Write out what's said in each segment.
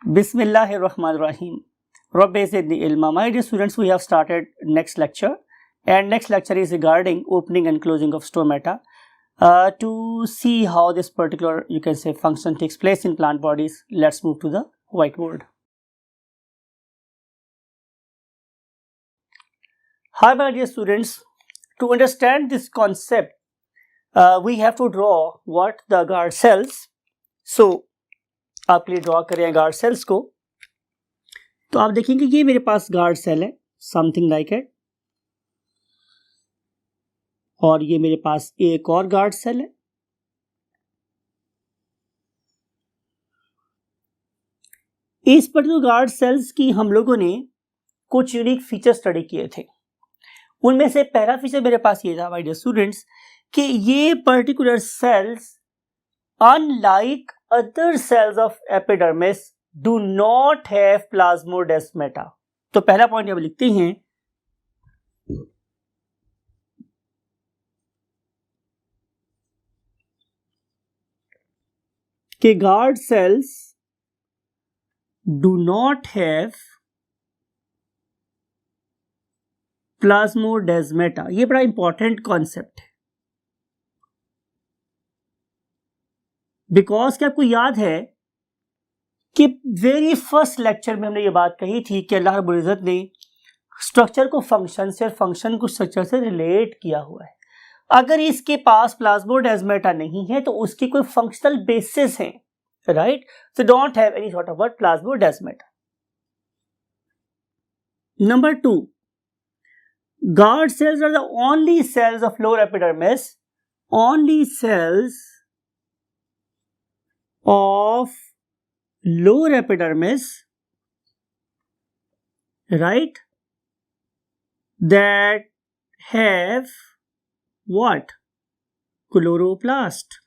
Bismillahirrahmanirrahim. Rabbi zidni ilma. My dear students, we have started next lecture, and next lecture is regarding opening and closing of stomata. To see how this particular, you can say, function takes place in plant bodies, let's move to the whiteboard. Hi, my dear students. To understand this concept, we have to draw what the guard cells. So, आपके लिए draw करें guard cells को. तो आप देखेंगे ये मेरे पास guard cell है, समथिंग लाइक इट, और ये मेरे पास एक और गार्ड सेल है. इस पर्टिकुलर गार्ड सेल्स की हम लोगों ने कुछ यूनिक फीचर स्टडी किए थे. उनमें से पहला फीचर मेरे पास ये था, माय डियर स्टूडेंट्स, कि ये particular cells unlike other cells of epidermis do not have plasmodesmata. तो पहला पॉइंट अब लिखते हैं कि guard cells do not have plasmodesmata. ये बड़ा इंपॉर्टेंट कॉन्सेप्ट है, बिकॉज क्या आपको याद है कि वेरी फर्स्ट लेक्चर में हमने ये बात कही थी कि अल्लाह रब्बुल इज़्ज़त ने स्ट्रक्चर को फंक्शन से और फंक्शन को स्ट्रक्चर से रिलेट किया हुआ है. अगर इसके पास प्लाज्मोडेस्माटा नहीं है तो उसकी कोई फंक्शनल बेसिस है, right? So don't have any sort of word plasmodesmata. Number 2, guard cells are the only cells of lower epidermis, only cells of lower epidermis, right, that have what? Chloroplast.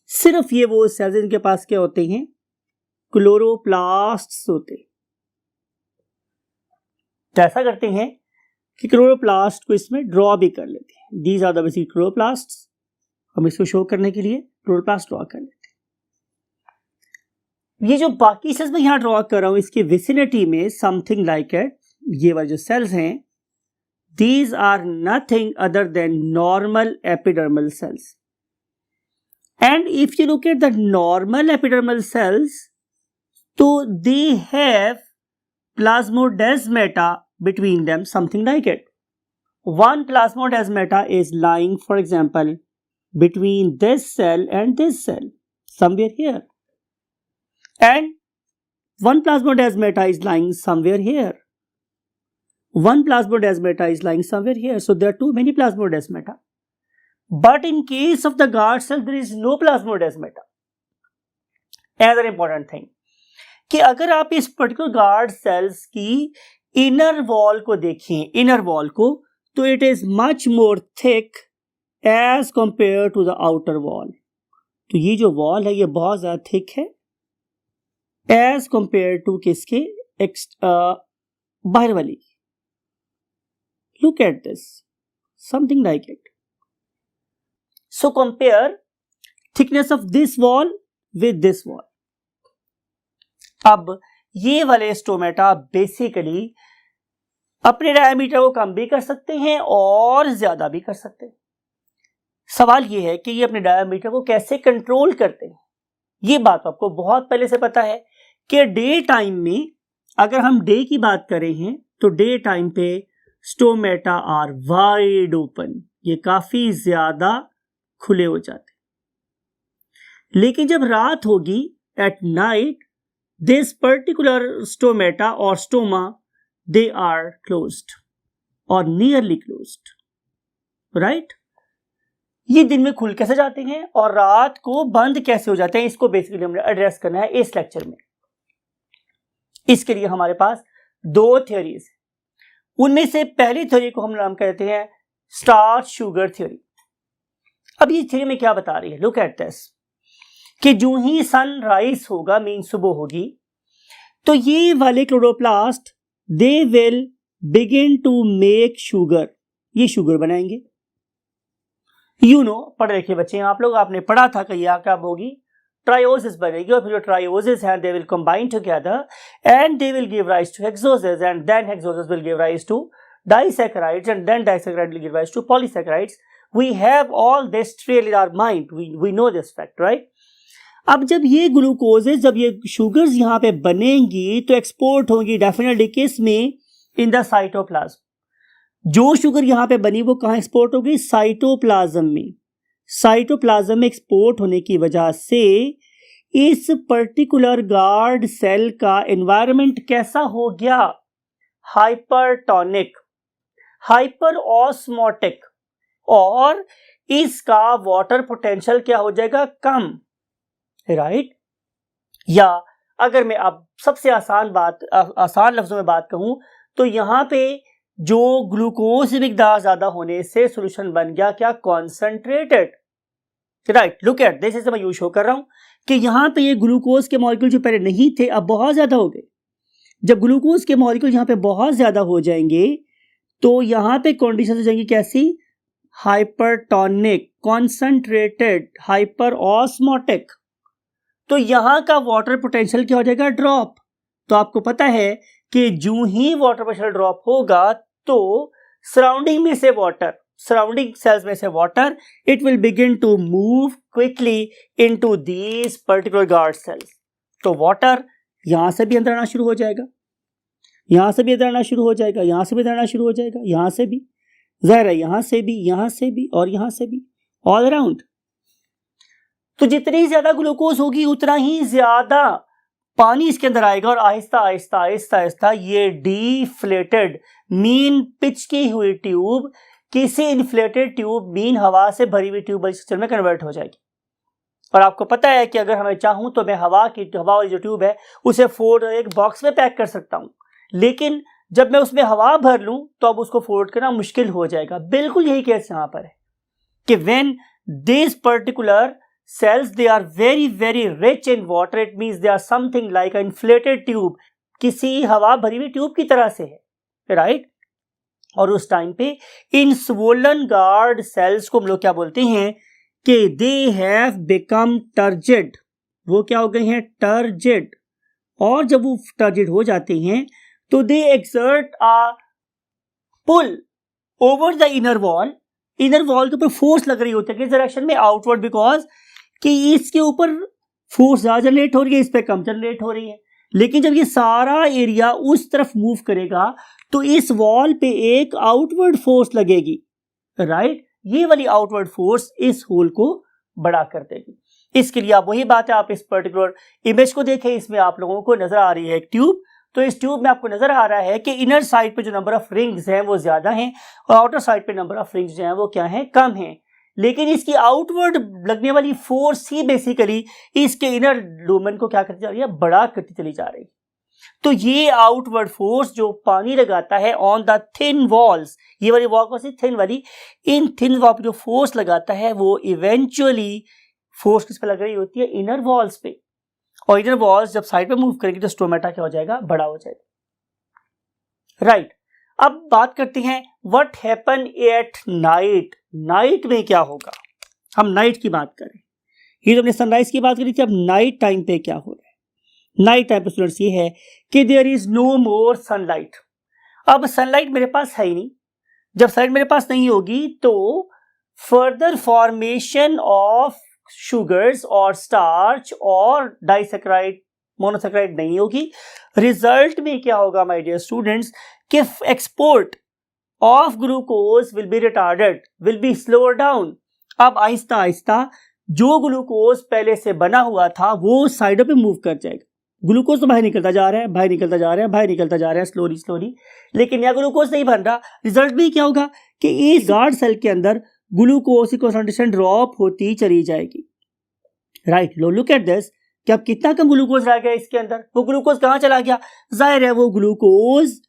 सिर्फ ये वो sales इनके पास क्या होते हैं? Chloroplasts होते हैं. तो ऐसा करते हैं कि क्लोरोप्लास्ट को इसमें ड्रॉ भी कर लेते हैं. These are the basic chloroplasts. हम इसको शो करने के लिए क्लोरोप्लास्ट ड्रॉ कर लेते हैं. ये जो बाकी सेल्स मैं यहां ड्रॉ कर रहा हूं इसके विसिनिटी में समथिंग लाइक इट, ये वाले जो सेल्स हैं, these are nothing other than normal epidermal cells. And if you look at the normal epidermal cells, तो they have plasmodesmata between them, something like it. One plasmodesmata is lying, for example, between this cell and this cell, somewhere here. And one plasmodesmata is lying somewhere here. One plasmodesmata is lying somewhere here. So there are too many plasmodesmata. But in case of the guard cell, there is no plasmodesmata. Another important thing, कि अगर आप इस particular guard cells की inner wall को देखें, inner wall को, तो it is much more thick as compared to the outer wall. तो ये जो wall है ये बहुत ज़्यादा thick है एज कंपेयर टू किसके बाहर वाली. Look at this, something like it. So compare thickness of this wall with this wall. अब ये वाले स्टोमेटा बेसिकली अपने डायमीटर को कम भी कर सकते हैं और ज्यादा भी कर सकते हैं. सवाल ये है कि ये अपने डायमीटर को कैसे कंट्रोल करते हैं. ये बात आपको बहुत पहले से पता है कि डे टाइम में, अगर हम डे की बात करें हैं, तो डे टाइम पे स्टोमेटा आर वाइड ओपन, ये काफी ज्यादा खुले हो जाते. लेकिन जब रात होगी, at night, this particular stomata और स्टोमा, दे आर क्लोज्ड और नियरली क्लोज्ड, राइट? ये दिन में खुल कैसे जाते हैं और रात को बंद कैसे हो जाते हैं, इसको बेसिकली हमने एड्रेस करना है इस लेक्चर में. इसके लिए हमारे पास दो थ्योरीज हैं. उनमें से पहली थ्योरी को हम नाम कहते हैं स्टार्च शुगर थ्योरी. अब ये थ्योरी में क्या बता रही है? लुक एट दिस, कि जो ही सनराइज होगा, मीन सुबह होगी, तो ये वाले chloroplast they will begin to make sugar. ये शुगर बनाएंगे. यू नो, पढ़े लिखे बच्चे हैं आप लोग, आपने पढ़ा था कि यह कब होगी? ट्रायोसिस बनेगी और फिर जो ट्रायोसिस है they will combine together and they will give rise to hexoses and then hexoses will give rise to disaccharides and then disaccharide will give rise to polysaccharides. We have all this trail in our mind. We know this fact, right? अब जब ये ग्लूकोजेस, जब ये sugars यहाँ पे बनेंगी तो export होंगी डेफिनेटली किस में, इन द साइटोप्लाज्म। जो शुगर यहाँ पे बनी वो कहाँ एक्सपोर्ट होगी, साइटोप्लाज्म में। साइटोप्लाज्म में एक्सपोर्ट होने की वजह से इस पर्टिकुलर गार्ड सेल का एनवायरनमेंट कैसा हो गया, हाइपरटोनिक, हाइपर ऑस्मोटिक, और इसका वाटर पोटेंशियल क्या हो जाएगा, कम, राइट। या अगर मैं अब सबसे आसान लफ्जों में बात कहूं तो यहां पे जो ग्लूकोज की मिकदार ज्यादा होने से सॉल्यूशन बन गया क्या, concentrated, right. Look at this, मैं यूज शो कर रहा हूं कि यहां पे ये ग्लूकोज के मॉलिक्यूल जो पहले नहीं थे अब बहुत ज्यादा हो गए। जब ग्लूकोज के मॉलिक्यूल यहां पे बहुत ज्यादा हो जाएंगे तो यहां पे कंडीशन हो जाएंगी कैसी, हाइपरटोनिक, कॉन्सेंट्रेटेड, हाइपर ऑस्मोटिक। तो यहां का वाटर पोटेंशियल क्या हो जाएगा, ड्रॉप। तो आपको पता है कि जो ही वाटर पोटेंशियल ड्रॉप होगा तो सराउंडिंग में से वाटर, सराउंडिंग सेल्स में से water, it will begin to move quickly into these particular guard cells. तो वाटर यहां से भी अंदर आना शुरू हो जाएगा, यहां से भी अंदर आना शुरू हो जाएगा, यहां से भी अंदर आना शुरू हो जाएगा, यहां से भी, जाहिर है यहां से भी, यहां से भी और यहां से भी, ऑल अराउंड। तो जितनी ज्यादा ग्लूकोज होगी उतना ही ज्यादा पानी इसके अंदर आएगा और आहिस्ता आहिस्ता आहिस्ता आहिस्ता ये डिफ्लेटेड मीन पिच की हुई ट्यूब किसी इन्फ्लेटेड ट्यूब, मीन हवा से भरी हुई ट्यूब स्ट्रक्चर में कन्वर्ट हो जाएगी। और आपको पता है कि अगर हमें चाहूं तो मैं हवा वाली जो ट्यूब है उसे फोल्ड एक बॉक्स में पैक कर सकता हूं, लेकिन जब मैं उसमें हवा भर लूं तो अब उसको फोल्ड करना मुश्किल हो जाएगा। बिल्कुल यही केस यहां पर है कि when this particular cells, they are very very rich in water, it means they are something like an inflated tube, किसी हवा भरी हुई ट्यूब की तरह से है, राइट। और उस टाइम पे इन swollen guard cells को हम लोग क्या बोलते हैं कि they have become turgid, वो क्या हो गए हैं, turgid। और जब वो turgid हो जाते हैं तो they exert a pull over the inner wall, inner wall के ऊपर फोर्स लग रही होती है किस डायरेक्शन में, आउटवर्ड, बिकॉज कि इसके ऊपर फोर्स ज्यादा जनरेट हो रही है, इस पे कम जनरेट हो रही है। लेकिन जब ये सारा एरिया उस तरफ मूव करेगा तो इस वॉल पे एक आउटवर्ड फोर्स लगेगी, राइट। ये वाली आउटवर्ड फोर्स इस होल को बड़ा कर देगी। इसके लिए आप वही बात है, आप इस पर्टिकुलर इमेज को देखें, इसमें आप लोगों को नजर आ रही है एक ट्यूब। तो इस ट्यूब में आपको नजर आ रहा है कि इनर साइड पे जो नंबर ऑफ रिंग्स हैं वो ज्यादा हैं और आउटर साइड पे नंबर ऑफ रिंग्स जो हैं वो क्या हैं, कम हैं। लेकिन इसकी आउटवर्ड लगने वाली फोर्स ही बेसिकली इसके इनर लूमेन को क्या करती जा रही है, बड़ा करती चली जा रही है। तो ये आउटवर्ड फोर्स जो पानी लगाता है ऑन द थिन वॉल्स, ये वाली वॉल कौन सी, थिन वाली, इन थिन वॉल पे जो फोर्स लगाता है वो इवेंचुअली फोर्स किस पे लग रही होती है, इनर वॉल्स पे। और इनर वॉल्स जब साइड पे मूव करेगी तो स्टोमेटा क्या हो जाएगा, बड़ा हो जाएगा, राइट। अब बात करते हैं what happen at night. Night में क्या होगा, हम नाइट की बात करें। ये तो हमने सनराइज की बात करी थी, अब नाइट टाइम पे क्या हो रहा है। नाइट टाइम पे स्टूडेंट्स ये है कि there is no more sunlight. अब सनलाइट मेरे पास है ही नहीं, जब सनलाइट मेरे पास नहीं होगी तो फर्दर फॉर्मेशन ऑफ शुगर्स और स्टार्च और डाइसैकराइड, मोनोसैकराइड नहीं होगी। रिजल्ट में क्या होगा माय डियर स्टूडेंट्स कि export of glucose will be retarded, will be slower down. अब आहिस्ता आहिस्ता जो ग्लूकोज पहले से बना हुआ था वो साइडों पे मूव कर जाएगा। ग्लूकोज तो बाहर निकलता जा रहा है, बाहर निकलता जा रहा है, बाहर निकलता जा रहा है स्लोली स्लोली, लेकिन यह ग्लूकोज नहीं बन रहा। रिजल्ट में क्या होगा कि इस गार्ड सेल के अंदर ग्लूकोज की कंसंट्रेशन ड्रॉप होती चली जाएगी, right. Low look at this कि अब कितना कम ग्लूकोज रह गया इसके अंदर, वो ग्लूकोज कहां चला गया, जाहिर है वो ग्लूकोज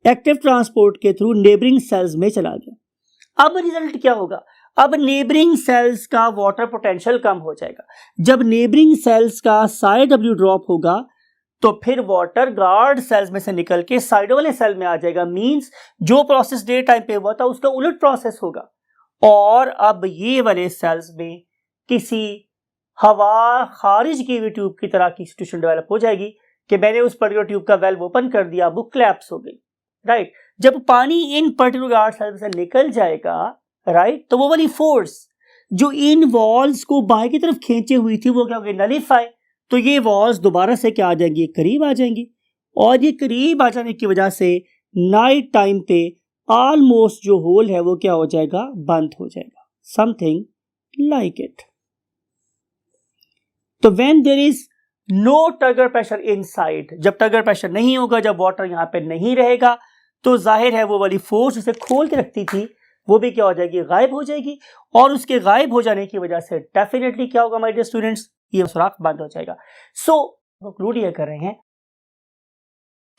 एक्टिव ट्रांसपोर्ट के थ्रू नेबरिंग सेल्स में चला गया। अब रिजल्ट क्या होगा, अब नेबरिंग सेल्स का वाटर पोटेंशियल कम हो जाएगा। जब नेबरिंग सेल्स का साइड डब्ल्यू ड्रॉप होगा तो फिर वाटर गार्ड सेल्स में से निकल के साइडों वाले सेल में आ जाएगा। मींस जो प्रोसेस डे टाइम पे हुआ था उसका उलट प्रोसेस होगा और अब ये वाले सेल्स में किसी हवा खारिज की हुई ट्यूब की तरह की सिचुएशन डेवलप हो जाएगी कि मैंने उस पर्टिकुलर ट्यूब का वेल्व ओपन कर दिया, वो क्लैप्स हो गई, राइट। जब पानी इन पर्टिकुलर गार्ड सेल से निकल जाएगा, राइट, तो वो वाली फोर्स जो इन वॉल्स को बाहर की तरफ खींचे हुई थी वो क्या होगी, नलिफाई। तो ये वॉल्स दोबारा से क्या आ जाएंगी, करीब आ जाएंगी, और ये करीब आ जाने की वजह से नाइट टाइम पे ऑलमोस्ट जो होल है वो क्या हो जाएगा, बंद हो जाएगा, समथिंग लाइक इट। तो when there is no turgor pressure inside, जब टगर प्रेशर नहीं होगा, जब वाटर यहां पे नहीं रहेगा, तो जाहिर है वो वाली फोर्स उसे खोल के रखती थी वो भी क्या हो जाएगी, गायब हो जाएगी। और उसके गायब हो जाने की वजह से डेफिनेटली क्या होगा माय डियर स्टूडेंट्स, ये सुराख बंद हो जाएगा। सो कंक्लूड ये कर रहे हैं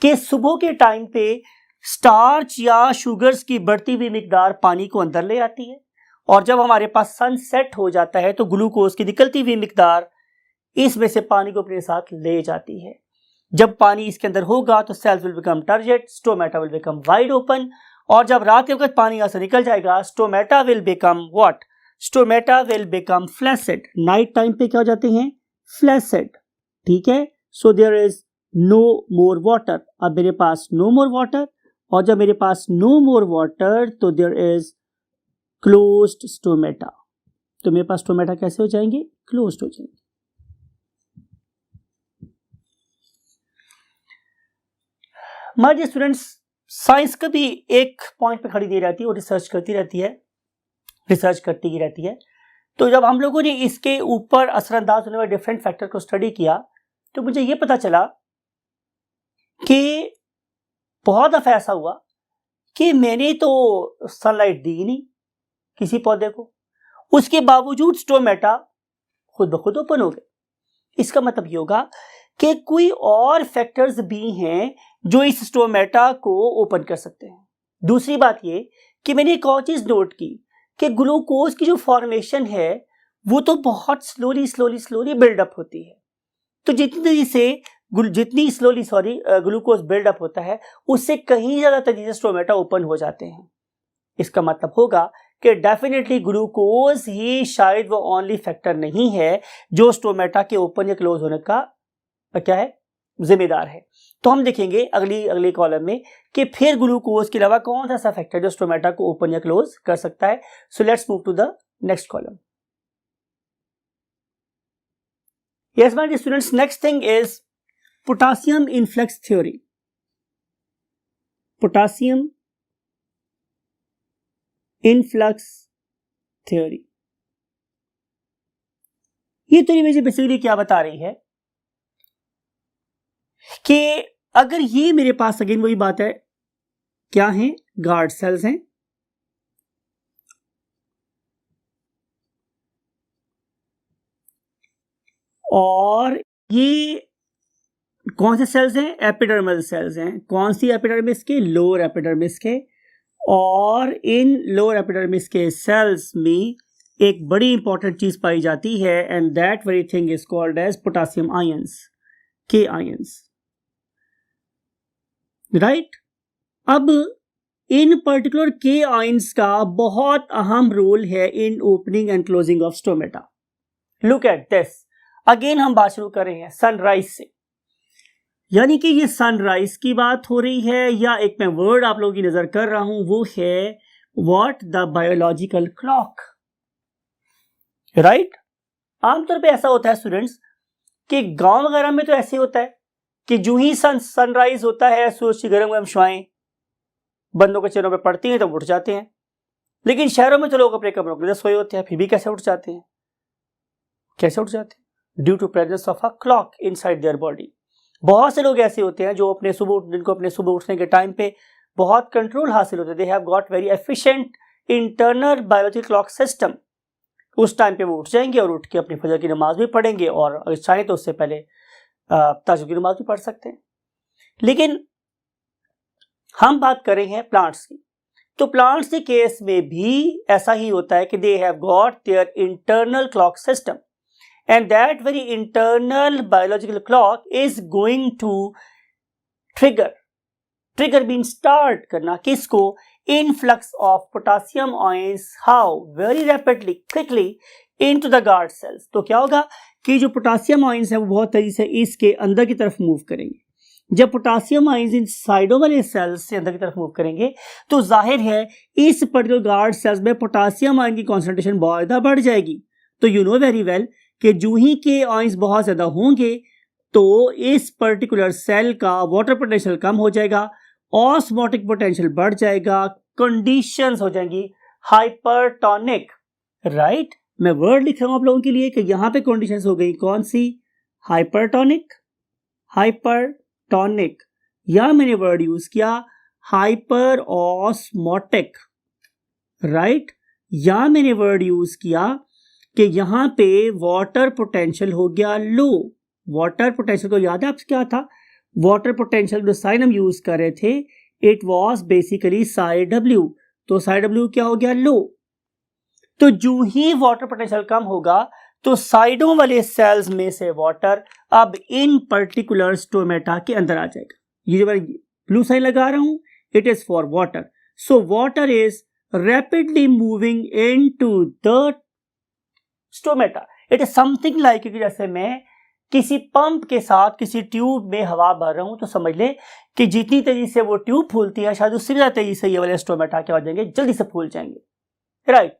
कि सुबह के टाइम पे स्टार्च या शुगर्स की बढ़ती हुई मिकदार पानी को अंदर ले आती है, और जब हमारे पास सनसेट हो जाता है तो ग्लूकोज की निकलती हुई मिकदार इसमें से पानी को अपने साथ ले जाती है। जब पानी इसके अंदर होगा तो cells will become turgid, stomata will become wide open, और जब रात के वक्त पानी यहां से निकल जाएगा stomata will become what, stomata will become flaccid. Night time पे क्या हो जाते हैं, फ्लैसिड, ठीक है। So there is no more water, अब मेरे पास नो मोर वाटर, और जब मेरे पास नो मोर वाटर तो देयर इज क्लोज्ड स्टोमेटा, तो मेरे पास स्टोमेटा कैसे हो जाएंगे, क्लोज्ड हो जाएंगे। माय डियर स्टूडेंट्स, साइंस कभी एक पॉइंट पे खड़ी नहीं रहती और रिसर्च करती रहती है, रिसर्च करती ही रहती है। तो जब हम लोगों ने इसके ऊपर असरअंदाज होने वाले डिफरेंट फैक्टर को स्टडी किया तो मुझे ये पता चला कि बहुत दफा ऐसा हुआ कि मैंने तो सनलाइट दी नहीं किसी पौधे को, उसके बावजूद स्टोमेटा खुद ब खुद ओपन हो गए। इसका मतलब ये होगा कि कोई और फैक्टर्स भी हैं जो इस स्टोमेटा को ओपन कर सकते हैं। दूसरी बात ये कि मैंने एक और चीज नोट की कि ग्लूकोज की जो फॉर्मेशन है वो तो बहुत स्लोली बिल्डअप होती है। तो जितनी स्लोली ग्लूकोज बिल्डअप होता है उससे कहीं ज्यादा तेजी से स्टोमेटा ओपन हो जाते हैं। इसका मतलब होगा कि डेफिनेटली ग्लूकोज ही शायद वो ओनली फैक्टर नहीं है जो स्टोमेटा के ओपन या क्लोज होने का क्या है, जिम्मेदार है। तो हम देखेंगे अगली कॉलम में कि फिर ग्लूकोज के अलावा कौन सा ऐसा फैक्टर जो स्टोमेटा को ओपन या क्लोज कर सकता है। So let's move to the next column. Yes my dear students, next thing is potassium influx theory. Potassium influx theory, ये थ्योरी मुझे बेसिकली क्या बता रही है कि अगर ये मेरे पास अगेन वही बात है, क्या है, गार्ड सेल्स हैं, और ये कौन से सेल्स हैं, एपिडर्मल सेल्स हैं। कौन सी एपिडर्मिस के, लोअर एपिडर्मिस के, और इन लोअर एपिडर्मिस के सेल्स में एक बड़ी इंपॉर्टेंट चीज पाई जाती है and that very thing is called as potassium ions, K ions, right. अब इन पर्टिकुलर के आयंस का बहुत अहम रोल है इन opening and closing of stomata. Look at this, again हम बात शुरू कर रहे हैं सनराइज से, यानी कि ये सनराइज की बात हो रही है, या एक मैं वर्ड आप लोगों की नजर कर रहा हूं वो है what, the biological clock, right. आमतौर पे ऐसा होता है स्टूडेंट्स कि गांव वगैरह में तो ऐसे होता है कि जो ही सनराइज होता है सूरज की गर्म गर्म शुआएं बंदों के चेहरों पे पड़ती हैं तो उठ जाते हैं, लेकिन शहरों में तो लोग अपने कमरों के अंदर सोए होते हैं, फिर भी कैसे उठ जाते हैं, कैसे उठ जाते हैं, due to presence of a clock inside their body. बहुत से लोग ऐसे होते हैं जो जिनको अपने सुबह उठने के टाइम पे बहुत कंट्रोल हासिल होते हैं, दे have got very efficient internal biological clock system. उस टाइम पे वो उठ जाएंगे और उठ के अपनी फजर की नमाज भी पढ़ेंगे, और अगर चाहें तो उससे पहले ताजुद की नमाज भी पढ़ सकते हैं। लेकिन हम बात कर रहे हैं प्लांट्स की, तो प्लांट्स के केस में भी ऐसा ही होता है कि they have got their internal clock system and that very internal biological clock is going to trigger mean start करना किसको, influx of potassium ions how very rapidly quickly into the guard cells। तो क्या होगा कि जो potassium ions है वो बहुत तेजी से इसके अंदर की तरफ मूव करेंगे। जब पोटासियम आयंस इन साइडों वाले सेल्स से अंदर की तरफ मूव करेंगे तो जाहिर है इस पर्टिकुलर गार्ड सेल्स में पोटासियम आयन की कॉन्सेंट्रेशन बहुत ज़्यादा बढ़ जाएगी। तो यू नो वेरी वेल कि जो ही के आयंस बहुत ज़्यादा होंगे तो इस पर्टिकुलर सेल का वाटर पोटेंशियल कम हो जाएगा, ऑस्मोटिक पोटेंशियल बढ़ जाएगा, कंडीशंस हो जाएंगी हाइपरटोनिक। राइट, मैं वर्ड लिख रहा हूं आप लोगों के लिए कि यहां पे कंडीशंस हो गई कौन सी, हाइपरटोनिक, हाइपरटोनिक, या मैंने वर्ड यूज किया हाइपर ऑस्मोटिक। राइट, या मैंने वर्ड यूज किया कि यहां पे वाटर पोटेंशियल हो गया लो। वाटर पोटेंशियल को याद है आपसे क्या था, वाटर पोटेंशियल जो साइन हम यूज कर रहे थे it was basically Sai W, तो साई डब्ल्यू क्या हो गया, लो। तो जो ही वाटर पोटेंशियल कम होगा तो साइडों वाले सेल्स में से वाटर अब इन पर्टिकुलर स्टोमेटा के अंदर आ जाएगा। ये जो मैं ब्लू साइन लगा रहा हूं it is for water. So water is rapidly moving into the stomata. It is something like जैसे मैं किसी पंप के साथ किसी ट्यूब में हवा भर रहा हूं तो समझ ले कि जितनी तेजी से वो ट्यूब फूलती है शायद उससे भी ज्यादा तेजी से ये वाले स्टोमेटा क्या हो जाएंगे, जल्दी से फूल जाएंगे। राइट,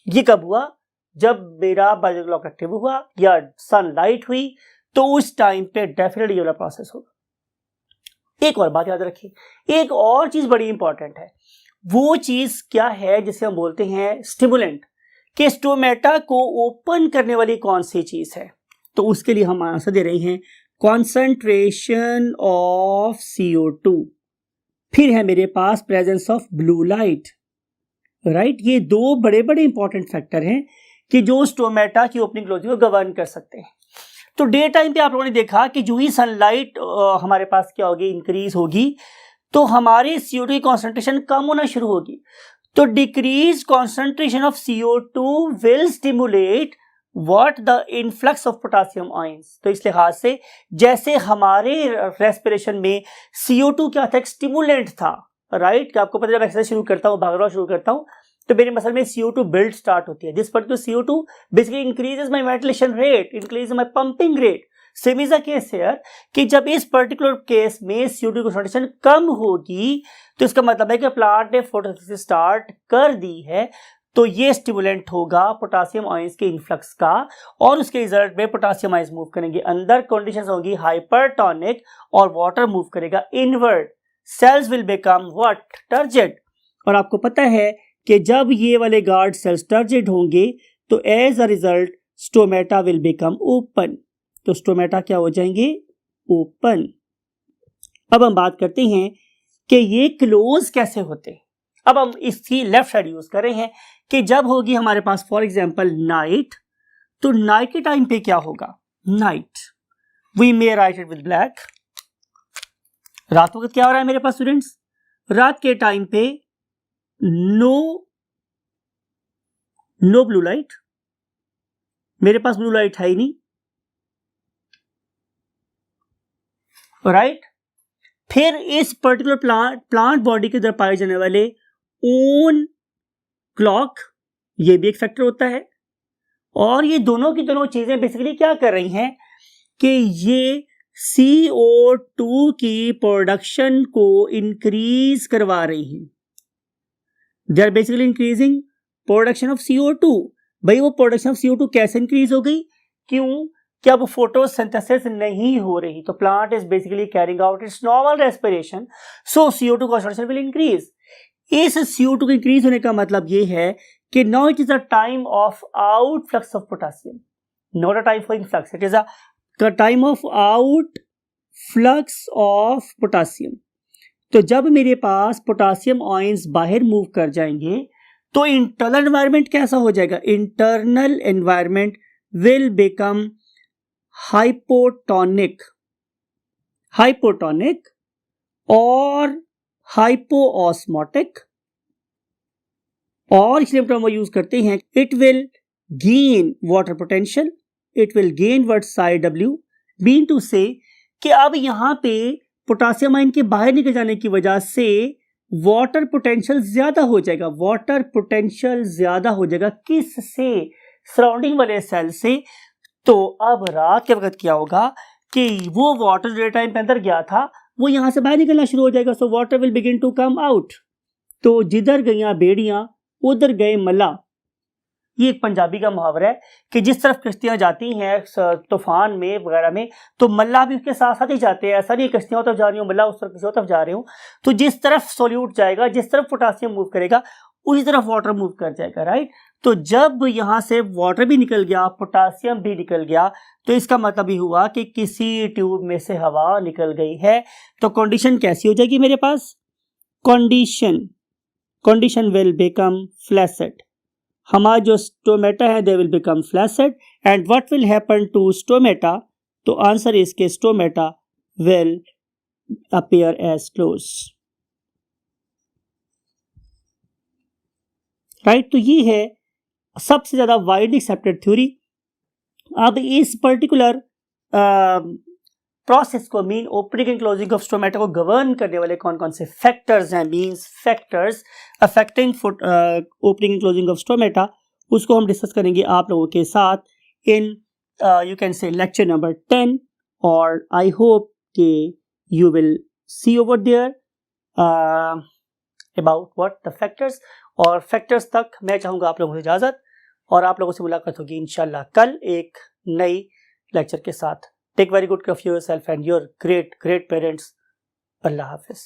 ये कब हुआ, जब मेरा बायोलॉजिकल क्लॉक एक्टिव हुआ या सनलाइट हुई तो उस टाइम पे डेफिनेटली ये वाला प्रोसेस होगा। एक और बात याद रखिए, एक और चीज बड़ी इंपॉर्टेंट है, वो चीज क्या है जिसे हम बोलते हैं स्टिमुलेंट, कि स्टोमेटा को ओपन करने वाली कौन सी चीज है। तो उसके लिए हम आंसर दे रहे हैं कॉन्सेंट्रेशन ऑफ CO2। फिर है मेरे पास presence of blue light. Right, ये दो बड़े बड़े इंपॉर्टेंट फैक्टर हैं कि जो स्टोमेटा की ओपनिंग क्लोजिंग को गवर्न कर सकते हैं। तो डे टाइम पे आप लोगों ने देखा कि जो ही सनलाइट हमारे पास क्या होगी, इंक्रीज होगी, तो हमारी CO2 की कॉन्सेंट्रेशन कम होना शुरू होगी। तो decrease concentration of CO2 will stimulate what, the influx of potassium ions. तो इस लिहाज से जैसे हमारे रेस्पिरेशन में CO2 क्या था, एक स्टिमुलेंट था। राइट, कि आपको पता है जब एक्सरसाइज शुरू करता हूँ, भागना शुरू करता हूँ तो मेरे मसल में CO2 बिल्ड स्टार्ट होती है। This particular CO2 basically increases my ventilation rate, increases my pumping rate. Same is the case here कि जब इस पर्टिकुलर केस में CO2 कॉन्सेंट्रेशन कम होगी तो इसका मतलब है कि प्लांट ने फोटोसिंथेसिस स्टार्ट कर दी है, तो ये स्टिमुलेंट होगा पोटासियम आयंस के इन्फ्लक्स का, और उसके रिजल्ट में पोटासियम आयंस मूव करेंगे अंदर, कंडीशंस होंगी हाइपरटोनिक, और वाटर मूव करेगा inward. Cells will become what, turgid. और आपको पता है कि जब ये वाले गार्ड सेल्स टर्जिड होंगे तो as a result stomata will become open. तो स्टोमेटा क्या हो जाएंगे, ओपन। अब हम बात करते हैं कि ये क्लोज कैसे होते हैं। अब हम इसकी लेफ्ट साइड यूज कर रहे हैं कि जब होगी हमारे पास फॉर एग्जांपल नाइट, तो नाइट के टाइम पे क्या होगा, night we may write it with black. रात वक्त क्या हो रहा है मेरे पास स्टूडेंट्स, रात के टाइम पे नो ब्लू लाइट, मेरे पास ब्लू लाइट है ही नहीं। राइट, फिर इस पर्टिकुलर प्लांट बॉडी के अंदर पाए जाने वाले ओन क्लॉक, ये भी एक फैक्टर होता है। और ये दोनों की दोनों चीजें बेसिकली क्या कर रही हैं कि ये CO2 की प्रोडक्शन को इंक्रीज करवा रही हैं। They are basically increasing production of CO2। भाई वो प्रोडक्शन ऑफ CO2 कैसे इंक्रीज हो गई, क्यों, क्या वो फोटोसिंथेसिस नहीं हो रही, तो plant is basically carrying out it's normal respiration, so CO2 concentration will increase. इस CO2 के इंक्रीज होने का मतलब ये है कि now it is a time of outflux of potassium, not a time for influx, it is a time of outflux of potassium. तो जब मेरे पास पोटासियम आयंस बाहर मूव कर जाएंगे तो इंटरनल एनवायरनमेंट कैसा हो जाएगा, internal environment will become hypotonic और हाइपोऑस्मोटिक, और इसलिए हम यूज करते हैं it will gain water potential, it will gain word psi W, mean to say कि अब यहां पे पोटासियम आयन के बाहर निकल जाने की वजह से वाटर पोटेंशियल ज्यादा हो जाएगा, वाटर पोटेंशियल ज्यादा हो जाएगा किससे? सराउंडिंग वाले सेल से। तो अब रात के वक्त क्या होगा कि वो वाटर जो टाइम पे अंदर गया था वो यहां से बाहर निकलना शुरू हो जाएगा, so water will begin to come out. तो जिधर गईयां बेड़ियां उधर गए मल्ला, ये एक पंजाबी का मुहावरा है कि जिस तरफ कश्तियां जाती हैं तूफान में वगैरह में, तो मल्ला भी उसके साथ साथ ही जाते हैं। ऐसा नहीं कश्तियां तरफ जा रही हूँ मल्ला उस तरफ किसी और तरफ जा रहे हूँ। तो जिस तरफ सोल्यूट जाएगा, जिस तरफ पोटासियम मूव करेगा, उसी तरफ वाटर मूव कर जाएगा, राइट। तो जब यहां से वाटर भी निकल गया, पोटासियम भी निकल गया, तो इसका मतलब ही हुआ कि किसी ट्यूब में से हवा निकल गई है। तो कंडीशन कैसी हो जाएगी मेरे पास? Condition will become flaccid. हमारा जो स्टोमेटा है they will become flaccid and what will happen to stomata? तो आंसर इज के stomata will appear as close, right. तो ये है सबसे ज्यादा वाइडली एक्सेप्टेड थ्योरी। अब इस पर्टिकुलर प्रोसेस को, mean opening and closing of stomata को गवर्न करने वाले कौन कौन से फैक्टर्स हैं, means factors affecting opening and closing of stomata, उसको हम डिस्कस करेंगे आप लोगों के साथ in you can say lecture number 10। और आई होप कि you will see over there about what the factors. और फैक्टर्स तक मैं चाहूँगा आप लोगों से इजाज़त, और आप लोगों से मुलाकात होगी इंशाल्लाह कल एक नई लेक्चर के साथ। Take very good care of yourself and your great parents. अल्लाह हाफिज़।